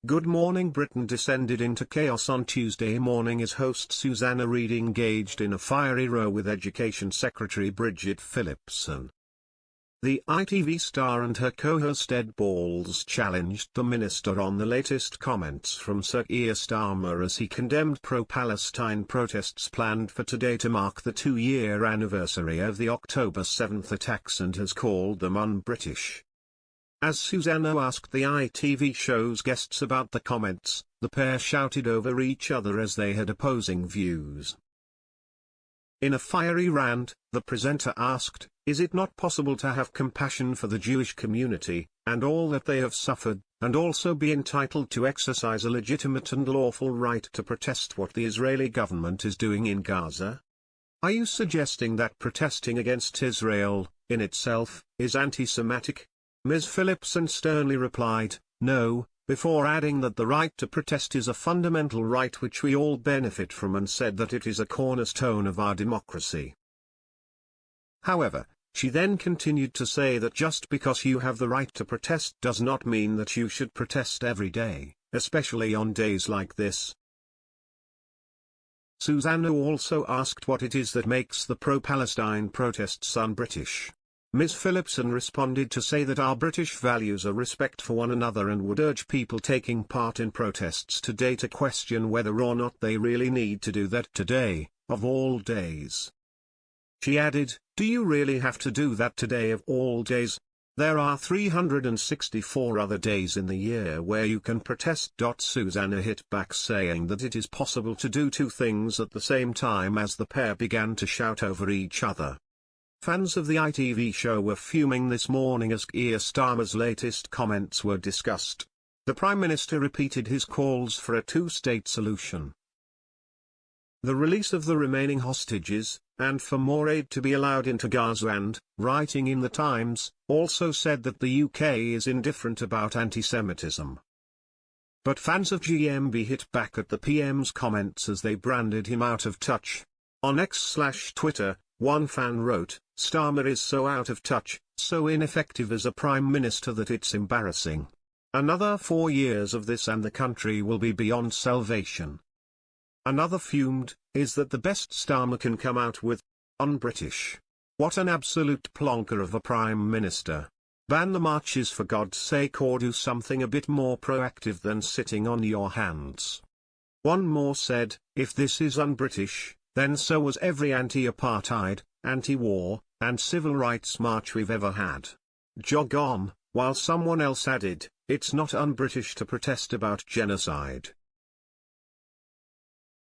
Good Morning Britain descended into chaos on Tuesday morning as host Susanna Reid engaged in a fiery row with Education Secretary Bridget Phillipson. The ITV star and her co-host Ed Balls challenged the minister on the latest comments from Sir Keir Starmer as he condemned pro-Palestine protests planned for today to mark the 2-year anniversary of the October 7 attacks and has called them un-British. As Susanna asked the ITV show's guests about the comments, the pair shouted over each other as they had opposing views. In a fiery rant, the presenter asked, "Is it not possible to have compassion for the Jewish community, and all that they have suffered, and also be entitled to exercise a legitimate and lawful right to protest what the Israeli government is doing in Gaza? Are you suggesting that protesting against Israel, in itself, is anti-Semitic?" Ms. Phillipson sternly replied, "No," before adding that the right to protest is a fundamental right which we all benefit from and said that it is a cornerstone of our democracy. However, she then continued to say that just because you have the right to protest does not mean that you should protest every day, especially on days like this. Susanna also asked what it is that makes the pro-Palestine protests un-British. Ms. Phillipson responded to say that our British values are respect for one another and would urge people taking part in protests today to question whether or not they really need to do that today, of all days. She added, "Do you really have to do that today of all days? There are 364 other days in the year where you can protest." Susanna hit back saying that it is possible to do two things at the same time as the pair began to shout over each other. Fans of the ITV show were fuming this morning as Keir Starmer's latest comments were discussed. The Prime Minister repeated his calls for a two-state solution, the release of the remaining hostages, and for more aid to be allowed into Gaza and, writing in The Times, also said that the UK is indifferent about anti-Semitism. But fans of GMB hit back at the PM's comments as they branded him out of touch. On X/Twitter, one fan wrote, "Starmer is so out of touch, so ineffective as a prime minister that it's embarrassing. Another 4 years of this and the country will be beyond salvation." Another fumed, "Is that the best Starmer can come out with? Un-British. What an absolute plonker of a prime minister. Ban the marches for God's sake or do something a bit more proactive than sitting on your hands." One more said, "If this is un-British, then so was every anti-apartheid, anti-war, and civil rights march we've ever had. Jog on," while someone else added, "It's not un-British to protest about genocide."